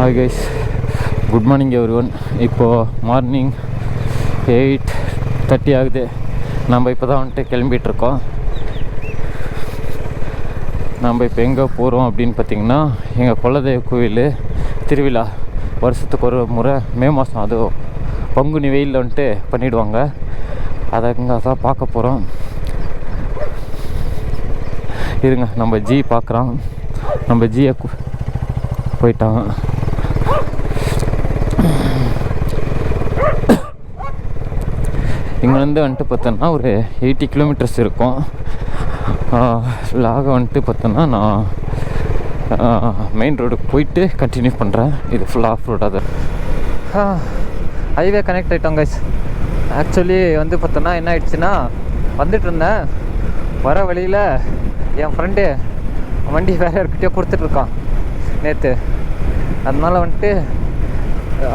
Hi guys, good morning everyone. இப்போது morning 8:30 ஆகுது. நம்ம இப்போ தான் வந்துட்டு கிளம்பிகிட்ருக்கோம். நம்ம இப்போ எங்கே போகிறோம் அப்படின்னு பார்த்திங்கன்னா, எங்கள் குலதெய்வ கோவில் திருவிழா வருஷத்துக்கு ஒரு முறை மே மாதம், அது பங்குனி வெயிலில் வந்துட்டு பண்ணிவிடுவாங்க. அதை இங்கே தான் பார்க்க போகிறோம். இருங்க, நம்ம ஜி பார்க்குறோம். நம்ம ஜியை போயிட்டாங்க. இங்கேருந்து வந்துட்டு பார்த்தோன்னா ஒரு 80 கிலோமீட்டர்ஸ் இருக்கும். லாக வந்துட்டு பார்த்தோன்னா நான் மெயின் ரோடுக்கு போயிட்டு கண்டினியூ பண்ணுறேன். இது ஃபுல்லாக ஆஃப் ரோடாக தான். ஹைவே கனெக்ட் ஆகிட்டோம் கைஸ். ஆக்சுவலி வந்து பார்த்தோன்னா என்ன ஆயிடுச்சுன்னா, வந்துட்டு இருந்தேன், வர வழியில் என் ஃப்ரெண்டு வண்டி வேறு யார்கிட்டயோ கொடுத்துட்ருக்கான் நேற்று. அதனால் வந்துட்டு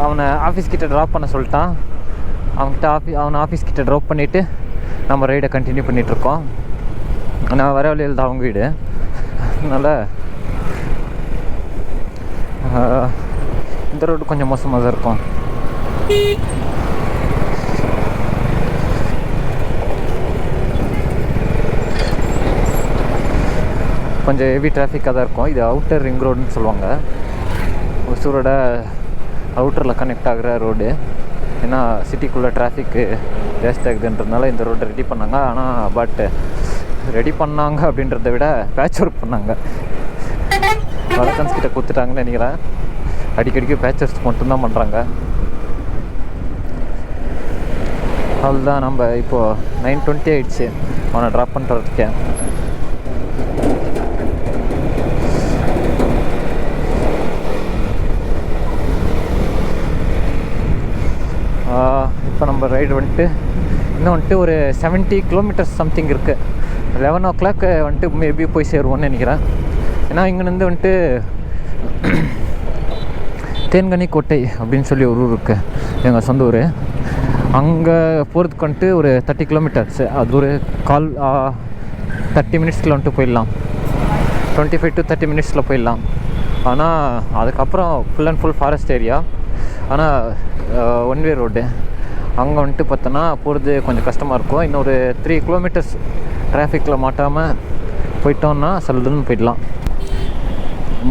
அவனை ஆஃபீஸ்கிட்ட ட்ராப் பண்ண சொல்லிட்டான். அவனை ஆஃபீஸ்கிட்ட ட்ராப் பண்ணிவிட்டு நம்ம ரைடை கண்டினியூ பண்ணிகிட்ருக்கோம். நான் வர வழியில் தான் அவங்க வீடு. அதனால் இந்த ரோடு கொஞ்சம் மோசமாக தான் இருக்கும். கொஞ்சம் ஹெவி டிராஃபிக்காக தான் இருக்கும். இது அவுட்டர் ரிங் ரோடுன்னு சொல்லுவாங்க. ஒசூரோட அவுட்டரில் கனெக்ட் ஆகிற ரோடு. ஏன்னா சிட்டிக்குள்ளே டிராஃபிக்கு வேஸ்ட் ஆகுதுன்றதுனால இந்த ரோட்டை ரெடி பண்ணாங்க. ஆனால் ரெடி பண்ணாங்க அப்படின்றத விட பேட்ச் ஒர்க் பண்ணாங்க. வழக்கன்ஸ் கிட்ட கொடுத்துட்டாங்கன்னு நினைக்கிறேன். அடிக்கடிக்கு பேட்ச் ஒர்க் மட்டும்தான் பண்ணுறாங்க. அவ்வளோதான். நம்ம இப்போது 9:20 ஆகிடுச்சு அவனை ட்ராப் பண்ணுறதுக்கே. இப்போ நம்ம ரைடு வந்துட்டு இன்னும் வந்துட்டு ஒரு 70 கிலோமீட்டர்ஸ் சம்திங் இருக்குது. 11 o'clock வந்துட்டு மேபி போய் சேருவோன்னு நினைக்கிறேன். ஏன்னா இங்கேருந்து வந்துட்டு தேன்கனி கோட்டை அப்படின்னு சொல்லி ஒரு ஊர் இருக்குது, எங்கள் சொந்த ஊர். அங்கே போகிறதுக்கு வந்துட்டு ஒரு 30 கிலோமீட்டர்ஸ். அது ஒரு 30 மினிட்ஸில் வந்துட்டு போயிடலாம். 25 to 30 மினிட்ஸில் போயிடலாம். ஆனால் அதுக்கப்புறம் full and full forest area. ஆனால் ஒன் வே ரோடு. அங்கே வந்துட்டு பார்த்தோன்னா போகிறது கொஞ்சம் கஷ்டமாக இருக்கும். இன்னொரு 3 கிலோமீட்டர்ஸ் டிராஃபிக்கில் மாட்டாமல் போயிட்டோன்னா சல்லுன்னு போயிடலாம்.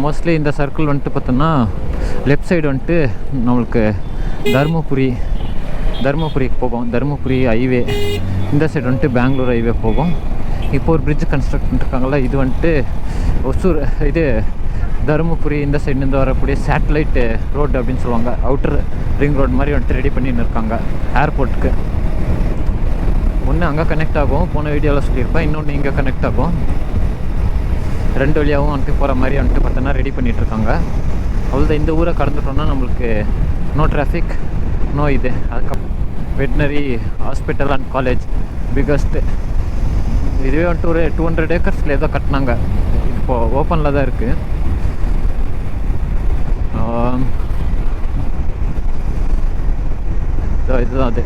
மோஸ்ட்லி இந்த சர்க்கிள் வந்துட்டு பார்த்தோன்னா லெஃப்ட் சைடு வந்துட்டு நம்மளுக்கு தருமபுரிக்கு போகும். தருமபுரி ஹைவே. இந்த சைடு வந்துட்டு பெங்களூர் ஹைவே போகும். இப்போ ஒரு பிரிட்ஜ் கன்ஸ்ட்ரக்ட் பண்ணிருக்காங்களா, இது வந்துட்டு ஒசூர், இது தருமபுரி இந்த சைட்லேருந்து வரக்கூடிய சேட்டலைட் ரோடு அப்படின்னு சொல்லுவாங்க. அவுட்டர் ரிங் ரோடு மாதிரி வந்துட்டு ரெடி பண்ணின்னு இருக்காங்க ஏர்போர்ட்டுக்கு. ஒன்று அங்கே கனெக்ட் ஆகும், போன வீடியோவில் சொல்லியிருப்பேன். இன்னொன்று இங்கே கனெக்ட் ஆகும். 2 வழியாகவும் வந்துட்டு போகிற மாதிரி வந்துட்டு பார்த்தோன்னா ரெடி பண்ணிகிட்ருக்காங்க. அவ்வளோதான். இந்த ஊரை கடந்துட்டோன்னா நம்மளுக்கு நோ டிராஃபிக், நோ இது. அதுக்கப்புறம் வெட்டினரி ஹாஸ்பிட்டல் அண்ட் காலேஜ் பிகஸ்ட்டு. இதுவே வந்துட்டு ஒரு 200 ஏக்கர்ஸில் ஏதோ கட்டினாங்க. இப்போது ஓப்பனில் தான் இருக்குது. இதுதான் அது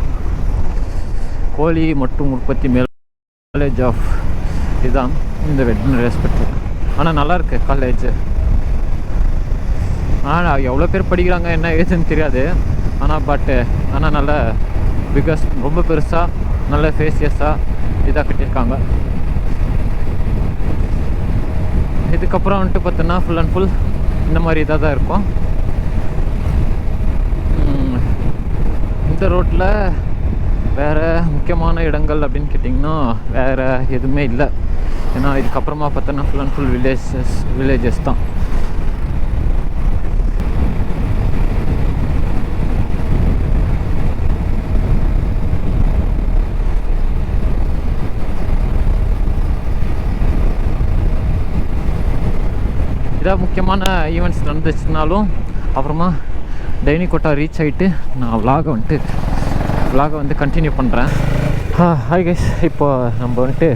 கோழி மற்றும் உற்பத்தி மேல் காலேஜ் ஆஃப், இதுதான் இந்த வெட்டினரி ஹாஸ்பிட்டல். ஆனால் நல்லாயிருக்கு காலேஜ். ஆனால் எவ்வளோ பேர் படிக்கிறாங்க என்ன ஏதுன்னு தெரியாது. ஆனால் நல்ல பிகாஸ் ரொம்ப பெருசாக நல்ல ஃபேசியஸாக இதாக கட்டியிருக்காங்க. இதுக்கப்புறம் வந்துட்டு பார்த்தோன்னா ஃபுல் அண்ட் ஃபுல் இந்த மாதிரி இதாக தான் இருக்கும். இந்த ரோட்டில் வேறு முக்கியமான இடங்கள் அப்படின்னு கேட்டிங்கன்னா வேறு எதுவுமே இல்லை. ஏன்னா இதுக்கப்புறமா பார்த்தோன்னா ஃபுல் அண்ட் ஃபுல் வில்லேஜஸ் தான். இதாக முக்கியமான ஈவெண்ட்ஸ் நடந்துச்சுனாலும் அப்புறமா டெய்னிகோட்டா ரீச் ஆகிட்டு நான் விலாகை வந்து கண்டினியூ பண்ணுறேன். ஹாய் கைஸ், இப்போ நம்ம வந்துட்டு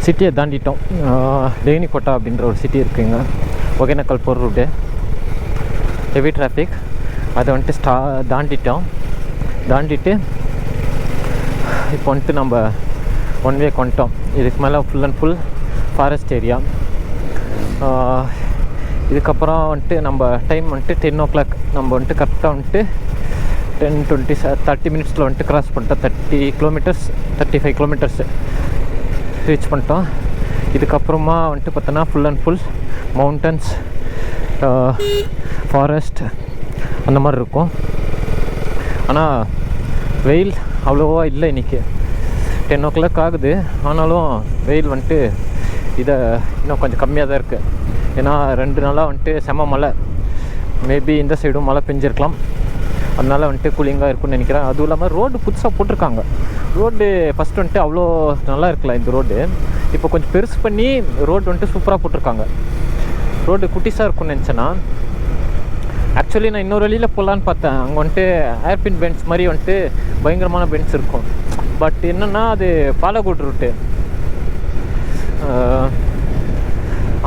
சிட்டியை தாண்டிட்டோம். டெய்னிகோட்டா அப்படின்ற ஒரு சிட்டி இருக்குங்க. ஒகேனக்கல் போகிற ரூட்டு ஹெவி டிராஃபிக். அதை வந்துட்டு தாண்டிட்டு இப்போ வந்துட்டு நம்ம ஒன் வே வந்துட்டோம். இதுக்கு மேலே full and full forest area. இதுக்கப்புறம் வந்துட்டு நம்ம டைம் வந்துட்டு 10 o'clock. நம்ம வந்துட்டு கரெக்டாக வந்துட்டு 30 மினிட்ஸில் வந்துட்டு கிராஸ் பண்ணிட்டோம். 30 கிலோமீட்டர்ஸ் 35 கிலோமீட்டர்ஸ் ரீச் பண்ணிட்டோம். இதுக்கப்புறமா வந்துட்டு பார்த்தோன்னா full and full mountains, forest அந்த மாதிரி இருக்கும். ஆனால் வெயில் அவ்வளோவா இல்லை இன்றைக்கி. 10 o'clock ஆகுது, ஆனாலும் வெயில் வந்துட்டு இதை இன்னும் கொஞ்சம் கம்மியாக தான் இருக்குது. ஏன்னா 2 நாளாக வந்துட்டு செம மழை, மேபி இந்த சைடும் மழை பெஞ்சிருக்கலாம். அதனால வந்துட்டு கூலிங்காக இருக்குன்னு நினைக்கிறேன். அதுவும் இல்லாமல் ரோடு புதுசாக போட்டிருக்காங்க. ரோடு ஃபஸ்ட்டு வந்துட்டு அவ்வளோ நல்லா இருக்கலாம் இந்த ரோடு. இப்போ கொஞ்சம் பெருசு பண்ணி ரோடு வந்துட்டு சூப்பராக போட்டிருக்காங்க. ரோடு குட்டிஸாக இருக்கும்னு நினச்சேன்னா, ஆக்சுவலி நான் இன்னொரு வழியில் போகலான்னு பார்த்தேன். அங்கே வந்துட்டு ஏர்பின் பென்ஸ் மாதிரி வந்துட்டு பயங்கரமான பென்ஸ் இருக்கும். பட் என்னென்னா அது பாலக்கோடு ரூட்டு.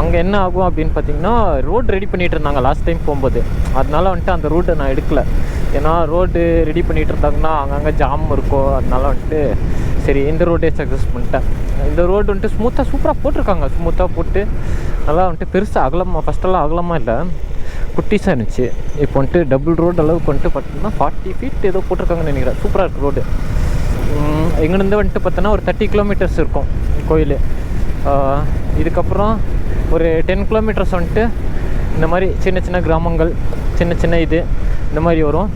அங்கே என்ன ஆகும் அப்படின்னு பார்த்தீங்கன்னா, ரோடு ரெடி பண்ணிகிட்டு இருந்தாங்க லாஸ்ட் டைம் போகும்போது. அதனால வந்துட்டு அந்த ரூட்டை நான் எடுக்கலை. ஏன்னா ரோடு ரெடி பண்ணிகிட்டு இருந்தாங்கன்னா அங்கங்கே ஜாம் இருக்கும். அதனால வந்துட்டு சரி இந்த ரோடே சக்ஸஸ் பண்ணிட்டேன். இந்த ரோடு வந்துட்டு ஸ்மூத்தாக சூப்பராக போட்டிருக்காங்க. ஸ்மூத்தாக போட்டு நல்லா வந்துட்டு பெருசாக அகலமாக, ஃபஸ்ட்டெல்லாம் அகலமாக இல்லை, குட்டிஸாக இருந்துச்சு. இப்போ வந்துட்டு டபுள் ரோடு அளவுக்கு வந்துட்டு பார்த்தீங்கன்னா 40 feet ஏதோ போட்டிருக்காங்கன்னு நினைக்கிறேன். சூப்பராக இருக்குது ரோடு. எங்கேருந்து வந்துட்டு பார்த்தோன்னா ஒரு 30 கிலோமீட்டர்ஸ் இருக்கும் கோயில். இதுக்கப்புறம் ஒரு 10 கிலோமீட்டர்ஸ் வந்துட்டு இந்த மாதிரி சின்ன சின்ன கிராமங்கள், சின்ன சின்ன இது இந்த மாதிரி வரும்.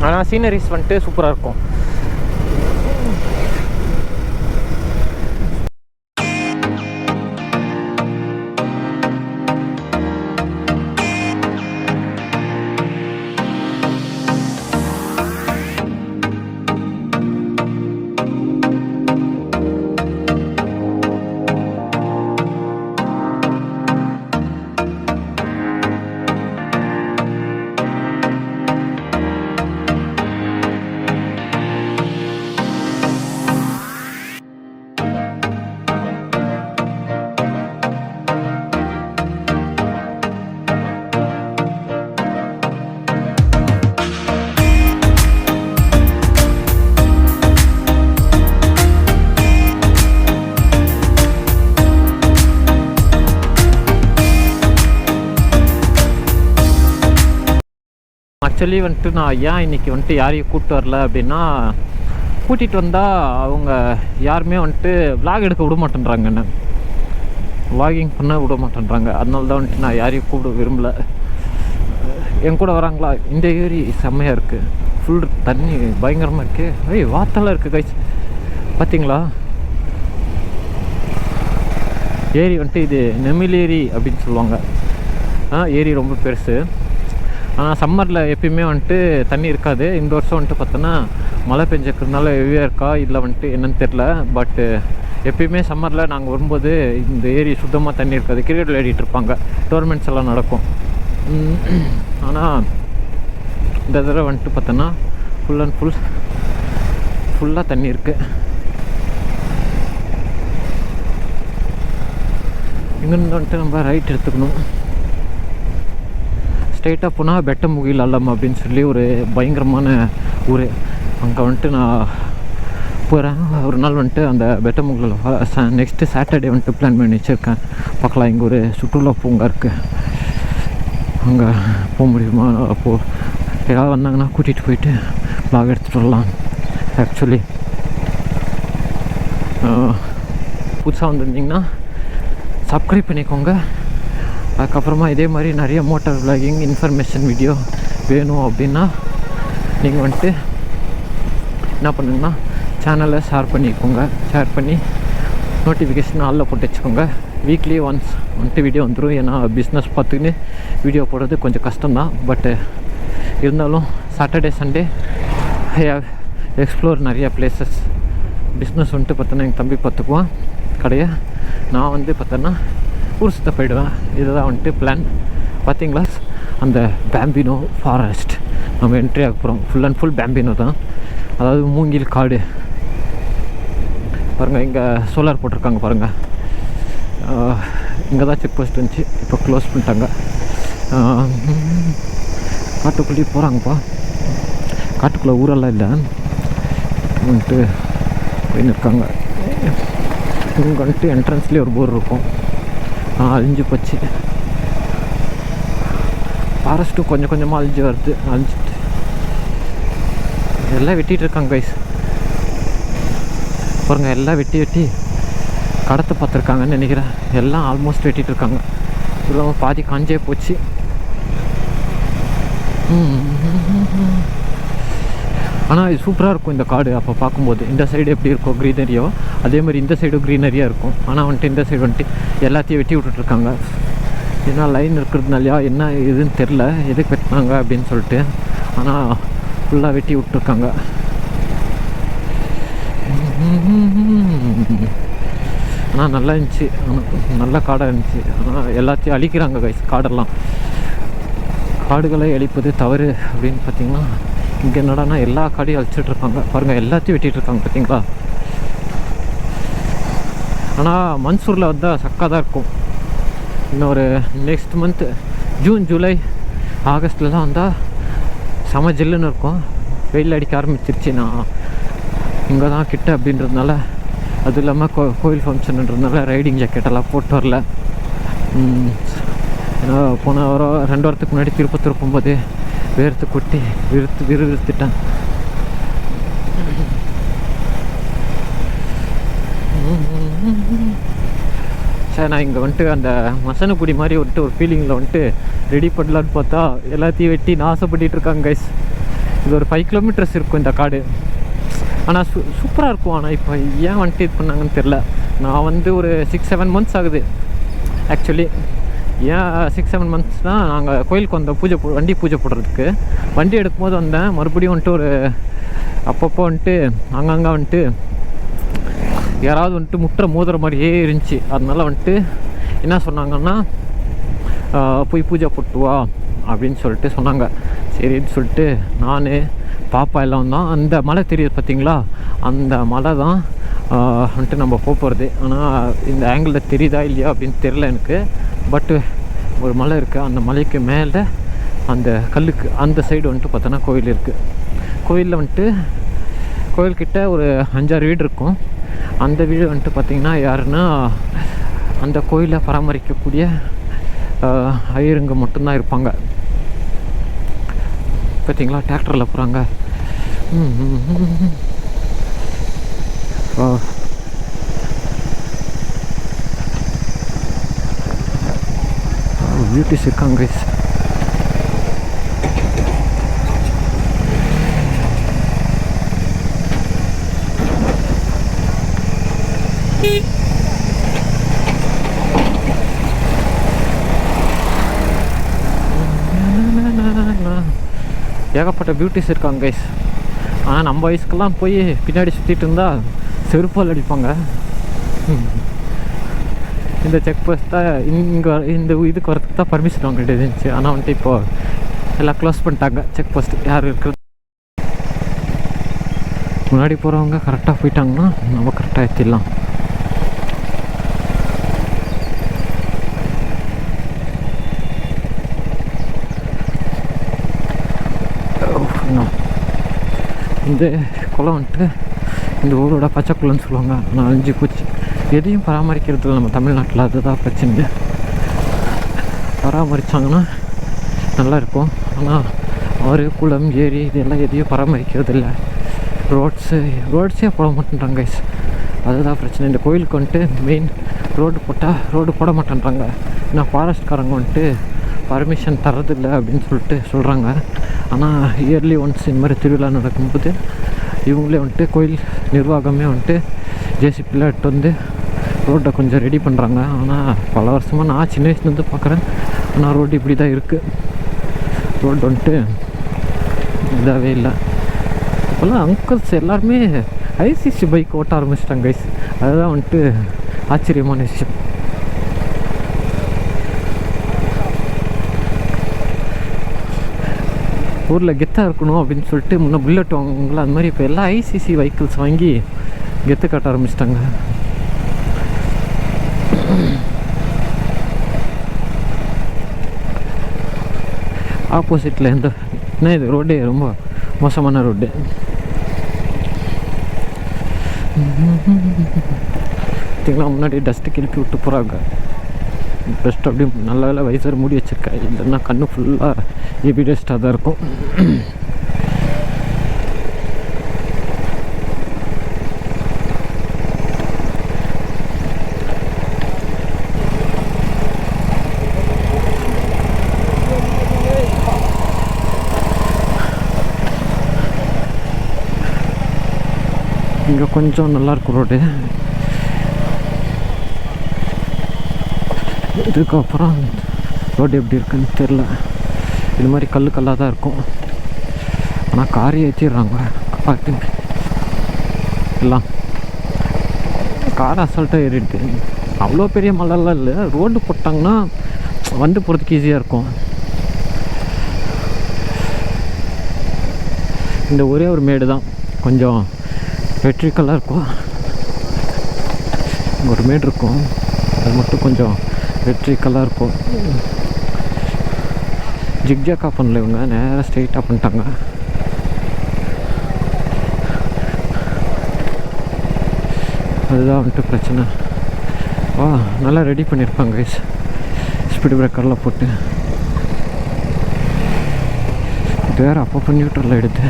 ஆனால் சீனரிஸ் வந்துட்டு சூப்பராக இருக்கும். ஆக்சுவலி வந்துட்டு நான் ஏன் இன்றைக்கி வந்துட்டு யாரையும் கூப்பிட்டு வரல அப்படின்னா, கூட்டிகிட்டு வந்தால் அவங்க யாருமே வந்துட்டு விளாக் எடுக்க விட மாட்டேன்றாங்க, என்ன விளாகிங் பண்ண விட மாட்டேன்றாங்க. அதனால தான் வந்துட்டு நான் யாரையும் கூப்பிட விரும்பலை. என் கூட வராங்களா? இந்த ஏரி செம்மையாக இருக்குது, ஃபுல் தண்ணி பயங்கரமாக இருக்குது. ஏய் வாத்தெல்லாம் இருக்குது கைஸ், பார்த்தீங்களா? ஏரி வந்துட்டு இது நெமிலேரி அப்படின்னு சொல்லுவாங்க. ஏரி ரொம்ப பெருசு. ஆனால் சம்மரில் எப்பயுமே வந்துட்டு தண்ணி இருக்காது. இந்த வருஷம் வந்துட்டு பார்த்தோன்னா மழை பெஞ்சிக்கிறதுனால ஹெவியாக இருக்கா இல்லை வந்துட்டு என்னன்னு தெரில. பட்டு எப்பயுமே சம்மரில் நாங்கள் வரும்போது இந்த ஏரி சுத்தமாக தண்ணி இருக்காது. கிரிக்கெட் விளையாடிட்டு இருப்பாங்க, டோர்னமெண்ட்ஸ் எல்லாம் நடக்கும். ஆனால் இந்த தடவை வந்துட்டு பார்த்தோன்னா ஃபுல் அண்ட் ஃபுல்லாக தண்ணி இருக்குது. இங்கேருந்து வந்துட்டு நம்ம ரைட் எடுத்துக்கணும். ஸ்ட்ரைட்டாக போனால் பெட்டமுகில் அல்லம் அப்படின்னு சொல்லி ஒரு பயங்கரமான ஊர். அங்கே வந்துட்டு நான் போகிறேன். ஒரு நாள் வந்துட்டு அந்த பெட்டமுகில் நெக்ஸ்ட்டு சாட்டர்டே வந்துட்டு பிளான் பண்ணி வச்சுருக்கேன். பார்க்கலாம், இங்கே ஒரு சுற்றுலா பூங்கா இருக்குது, அங்கே போக முடியுமா? அப்போது யாராவது வந்தாங்கன்னா கூட்டிகிட்டு போயிட்டு ப்ளாக் எடுத்துகிட்டு வரலாம். ஆக்சுவலி புதுசாக வந்திருந்திங்கன்னா சப்ஸ்கிரைப் பண்ணிக்கோங்க. அதுக்கப்புறமா இதே மாதிரி நிறைய மோட்டார் விளாகிங் இன்ஃபர்மேஷன் வீடியோ வேணும் அப்படின்னா நீங்கள் வந்துட்டு என்ன பண்ணுங்கன்னா சேனலை ஷேர் பண்ணிக்கோங்க. ஷேர் பண்ணி நோட்டிஃபிகேஷன் ஆளில் போட்டு வச்சுக்கோங்க. வீக்லி ஒன்ஸ் வந்துட்டு வீடியோ வந்துடும். ஏன்னா பிஸ்னஸ் பார்த்துக்கின்னு வீடியோ போடுறது கொஞ்சம் கஷ்டம்தான். பட்டு இருந்தாலும் Saturday Sunday I have explore நிறையா பிளேசஸ். பிஸ்னஸ் வந்துட்டு பார்த்தோன்னா எங்கள் தம்பி பார்த்துக்குவான் கடையை, நான் வந்து பார்த்தோன்னா ஊர் சுத்த போயிடுவேன். இதுதான் வந்துட்டு பிளான். பார்த்தீங்களா, அந்த பேம்பினோ ஃபாரஸ்ட் நம்ம என்ட்ரி ஆக போகிறோம். ஃபுல் அண்ட் ஃபுல் பேம்பினோ தான், அதாவது மூங்கில் காடு. பாருங்கள், இங்கே சோலார் போட்டிருக்காங்க பாருங்கள். இங்கே தான் செக் போஸ்ட் இருந்துச்சு, இப்போ க்ளோஸ் பண்ணிட்டாங்க. காட்டுக்குள்ளேயே போகிறாங்கப்பா. காட்டுக்குள்ளே ஊரெல்லாம் இல்லை வந்துட்டு போயின்னு இருக்காங்க. இங்கே வந்துட்டு என்ட்ரன்ஸ்லேயே ஒரு போர் இருக்கும், அழிஞ்சு போச்சு. ஃபாரஸ்ட்டும் கொஞ்சம் கொஞ்சமாக அழிஞ்சு வருது. அழிஞ்சிட்டு எல்லாம் வெட்டிகிட்டு இருக்காங்க கைஸ். பாருங்க, எல்லாம் வெட்டி கடத்தை பார்த்துருக்காங்கன்னு நினைக்கிறேன். எல்லாம் ஆல்மோஸ்ட் வெட்டிகிட்டு இருக்காங்க. இவ்வளோ பாதி காஞ்சே போச்சு. ஆனால் இது சூப்பராக இருக்கும் இந்த காடு. அப்போ பார்க்கும்போது இந்த சைடு எப்படி இருக்கும் க்ரீனரியோ, அதே மாதிரி இந்த சைடும் க்ரீனரியாக இருக்கும். ஆனால் வந்துட்டு இந்த சைடு வந்துட்டு எல்லாத்தையும் வெட்டி விட்டுட்ருக்காங்க. ஏன்னா லைன் இருக்கிறதுனாலையா என்ன இதுன்னு தெரில, எதுக்கு வெட்டினாங்க அப்படின்னு சொல்லிட்டு. ஆனால் ஃபுல்லாக வெட்டி விட்ருக்காங்க. ஆனால் நல்லா இருந்துச்சு. நல்ல காடாக இருந்துச்சு. ஆனால் எல்லாத்தையும் அழிக்கிறாங்க கைஸ் காடெல்லாம். காடுகளை அழிப்பது தவறு அப்படின்னு பார்த்தீங்கன்னா, இங்கே என்னடானா எல்லா காடையும் அழிச்சிட்ருக்காங்க. பாருங்கள், எல்லாத்தையும் வெட்டிகிட்ருக்காங்க பார்த்தீங்களா. ஆனால் மன்சூரில் வந்தால் சக்காக தான் இருக்கும். இன்னொரு நெக்ஸ்ட் மந்த்து ஜூன் ஜூலை ஆகஸ்ட்லலாம் வந்தால் செம ஜில்லுன்னு இருக்கும். வெயில் அடிக்க ஆரம்பிச்சிருச்சு. நான் இங்கே தான் கிட்ட அப்படின்றதுனால, அது இல்லாமல் கோயில் ஃபங்க்ஷன்ன்றதுனால ரைடிங் ஜாக்கெட்டெல்லாம் போட்டு வரல. ஏன்னா போன வாரம் 2 வாரத்துக்கு முன்னாடி திருப்பத்தூர் போகும்போது வேர்த்து கொட்டி விறுவிறுத்துட்டேன். சரி, நான் இங்கே வந்துட்டு அந்த மசனக்குடி மாதிரி வந்துட்டு ஒரு ஃபீலிங்கில் வந்துட்டு ரெடி பண்ணலான்னு பார்த்தா எல்லாத்தையும் வெட்டி நாசப்பட்டு இருக்காங்க கைஸ். இது ஒரு 5 கிலோமீட்டர்ஸ் இருக்கும் இந்த காடு. ஆனால் சூப்பராக இருக்கும். ஆனால் இப்போ ஏன் வந்துட்டு இது பண்ணாங்கன்னு தெரில. நான் வந்து ஒரு 6-7 மந்த்ஸ் ஆகுது ஆக்சுவலி. ஏன் 6-7 மந்த்ஸ்னால், நாங்கள் கோயிலுக்கு வந்தோம் வண்டி பூஜை போடுறதுக்கு. வண்டி எடுக்கும்போது வந்தேன். மறுபடியும் வந்துட்டு ஒரு அப்பப்போ வந்துட்டு அங்கங்கே வந்துட்டு யாராவது வந்துட்டு முட்டை மோதுற மாதிரியே இருந்துச்சு. அதனால வந்துட்டு என்ன சொன்னாங்கன்னா, போய் பூஜை போட்டு வா அப்படின்னு சொல்லிட்டு சொன்னாங்க. சரின்னு சொல்லிட்டு நான் பாப்பா எல்லாம் தான். அந்த மலை தெரியுது பார்த்தீங்களா, அந்த மலை தான் வந்துட்டு நம்ம போகிறது. ஆனால் இந்த ஆங்கிளில் தெரியுதா இல்லையா அப்படின்னு தெரில எனக்கு. பட்டு ஒரு மலை இருக்குது. அந்த மலைக்கு மேலே அந்த கல்லுக்கு அந்த சைடு வந்துட்டு பார்த்தோன்னா கோயில் இருக்குது. கோயிலில் வந்துட்டு கோயில்கிட்ட ஒரு 5-6 வீடு இருக்கும். அந்த வீடு வந்துட்டு பார்த்திங்கன்னா யாருன்னா, அந்த கோயிலை பராமரிக்கக்கூடிய ஐயருங்க மட்டும்தான் இருப்பாங்க. பார்த்தீங்களா, டிராக்டரில் போகிறாங்க. பியூட்டிஸ் இருக்காங்க கைஸ். ஏகப்பட்ட பியூட்டிஸ் இருக்காங்க கைஸ். ஆனால் நம்ம வயசுக்கெல்லாம் போய் பின்னாடி சுற்றிட்டு இருந்தால் செருப்பால் அடிப்பாங்க. இந்த செக் போஸ்ட் தான் இங்கே இந்த இதுக்கு வரதுக்கு தான் பர்மிஷன் வாங்கிட்டு இருந்துச்சு. ஆனால் வந்துட்டு இப்போது எல்லாம் க்ளோஸ் பண்ணிட்டாங்க செக் போஸ்ட். யார் இருக்கிறது முன்னாடி போகிறவங்க கரெக்டாக போயிட்டாங்கன்னா நம்ம கரெக்டாக ஏற்றிடலாம். இந்த குளம் வந்துட்டு இந்த ஊரோட பச்சை குளம்னு சொல்லுவாங்க. ஆனால் அழிஞ்சு போச்சு. எதையும் பராமரிக்கிறது இல்லை நம்ம தமிழ்நாட்டில். அதுதான் பிரச்சனை. பராமரித்தாங்கன்னா நல்லாயிருக்கும். ஆனால் ஆறு குளம் ஏரி இதெல்லாம் எதையும் பராமரிக்கிறது இல்லை. ரோட்ஸே போட மாட்டேன்றாங்க கைஸ். அதுதான் பிரச்சனை. இந்த கோயிலுக்கு வந்துட்டு மெயின் ரோடு போட மாட்டேன்றாங்க. ஏன்னா ஃபாரஸ்ட்காரங்க வந்துட்டு பர்மிஷன் தரதில்லை அப்படின்னு சொல்லிட்டு சொல்கிறாங்க. ஆனால் இயர்லி ஒன்ஸ் இந்த மாதிரி திருவிழா நடக்கும்போது இவங்களே வந்துட்டு கோயில் நிர்வாகமே வந்துட்டு ஜேசிபியில் எடுத்து வந்து ரோட்டை கொஞ்சம் ரெடி பண்ணுறாங்க. ஆனால் பல வருஷமாக நான் சின்ன வயசுலேருந்து பார்க்குறேன். ஆனால் ரோடு இப்படி தான் இருக்குது. ரோடு வந்துட்டு இதாகவே இல்லை. இப்போல்லாம் அங்கிள்ஸ் எல்லாருமே ஐசிசி பைக் ஓட்ட ஆரம்பிச்சிட்டாங்க கைஸ். அதுதான் வந்துட்டு ஆச்சரியமான விஷயம். ஊரில் கெத்தாக இருக்கணும் அப்படின்னு சொல்லிட்டு முன்னே புல்லட் வாங்குங்களா, அந்த மாதிரி இப்போ எல்லாம் ஐசிசி வெஹிக்கிள்ஸ் வாங்கி கெத்து காட்ட ஆரம்பிச்சிட்டாங்க. ஆப்போசிட்டில் என்ன இது ரோடு ரொம்ப மோசமான ரோடு. பார்த்தீங்களா, முன்னாடி டஸ்ட்டு கிளப்பி விட்டு போகிறாங்க. பெஸ்ட் அப்படி நல்ல வேலை வைசர் மூடி வச்சுருக்கேன், இல்லைன்னா கண்ணு ஃபுல்லாக ஹெவி டஸ்ட்டாக தான் இருக்கும். இங்கே கொஞ்சம் நல்லாயிருக்கும் ரோடு. இதுக்கப்புறம் ரோடு எப்படி இருக்குன்னு தெரில. இது மாதிரி கல்லாக தான் இருக்கும். ஆனால் காரை ஏற்றிடுறாங்க பார்த்துங்க. எல்லாம் கார் அசால்ட்டாக ஏறிடுது. அவ்வளோ பெரிய மலைலாம் இல்லை, ரோடு போட்டாங்கன்னா வந்து போகிறதுக்கு ஈஸியாக இருக்கும். இந்த ஒரே ஒரு மேடு தான் கொஞ்சம் வெற்றிக்கலாக இருக்கும். ஒரு மேடு இருக்கும், அது மட்டும் கொஞ்சம் வெற்றிக்கலாக இருக்கும். ஜிக்ஜாக்காக பண்ணல இவங்க, நேராக ஸ்ட்ரெயிட்டாக பண்ணிட்டாங்க. அதுதான் வந்துட்டு பிரச்சனை. நல்லா ரெடி பண்ணியிருப்பாங்க கைஸ், ஸ்பீடு பிரேக்கர்லாம் போட்டு. இது வேறு அப்பப்போ நியூட்ரலில் எடுத்து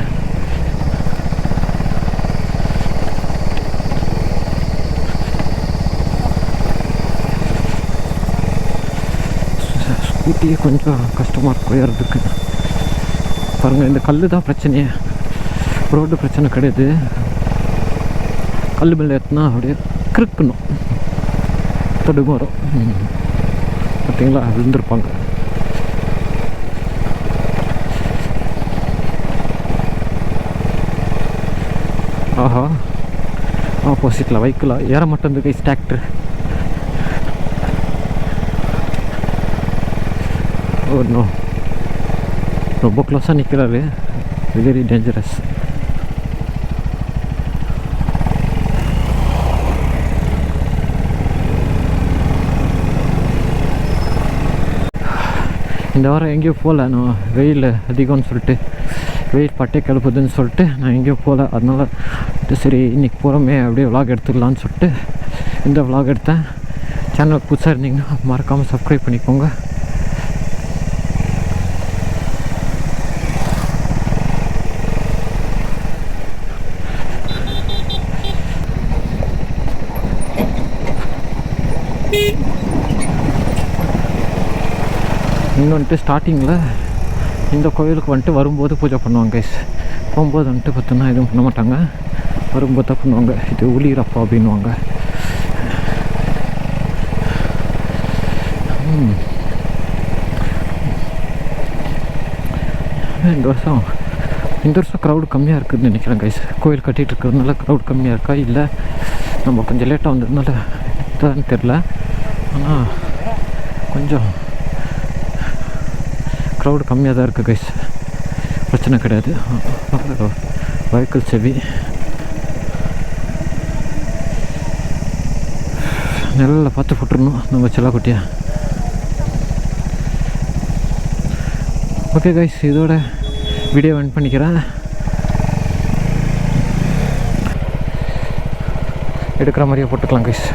ஸ்கூட்டியே கொஞ்சம் கஷ்டமாக இருக்கும் ஏறதுக்கு. பாருங்கள், இந்த கல் தான் பிரச்சனையே, ரோடு பிரச்சனை கிடையாது. கல் மேலே ஏற்றினா அப்படியே கிறுக்கணும், தடுமாறும். பார்த்தீங்களா, விழுந்திருப்பாங்க. ஆஹா, ஆப்போசிட்டில் வைக்கலாம் ஏற மாட்டேன் கைஸ் டிராக்டர். நோ, ரொம்ப க்ளோஸாக நிற்கிறாரு, வெரி டேஞ்சரஸ். இந்த வாரம் எங்கேயும் போகல, நான் வெயில் அதிகம்னு சொல்லிட்டு, வெயில் பட்டை கிளப்புதுன்னு சொல்லிட்டு நான் எங்கேயும் போகல. அதனால் சரி இன்றைக்கி போகிறோமே அப்படியே விலாக் எடுத்துக்கலான்னு சொல்லிட்டு இந்த விலாக் எடுத்தேன். சேனலுக்கு புதுசாக இருந்தீங்கன்னா மறக்காமல் சப்ஸ்கிரைப் பண்ணிக்கோங்க. இங்கே வந்துட்டு ஸ்டார்டிங்கில் இந்த கோயிலுக்கு வந்துட்டு வரும்போது பூஜை பண்ணுவாங்க கைஸ். போகும்போது வந்துட்டு பார்த்தோன்னா எதுவும் பண்ண மாட்டாங்க, வரும்போது தான் பண்ணுவாங்க. இது உளிரப்பா அப்படின்வாங்க. இந்த வருஷம் க்ரௌடு கம்மியாக இருக்குதுன்னு நினைக்கிறேன் கைஸ். கோயில் கட்டிகிட்டு இருக்கிறதுனால க்ரௌட் கம்மியாக இருக்கா, இல்லை நம்ம கொஞ்சம் லேட்டாக வந்ததுனால தான் தெரில. ஆனால் கொஞ்சம் க்ரௌடு கம்மியாக தான் இருக்குது கைஸ், பிரச்சனை கிடையாது. வெஹிக்கிள் செவி நிழலில் பார்த்து போட்டுருணும் நம்ம செல்லக்குட்டியா. ஓகே கைஸ், இதோட வீடியோ எண்ட் பண்ணிக்கிறேன். எடுக்கிற மாதிரியே போட்டுக்கலாம் கைஸ்.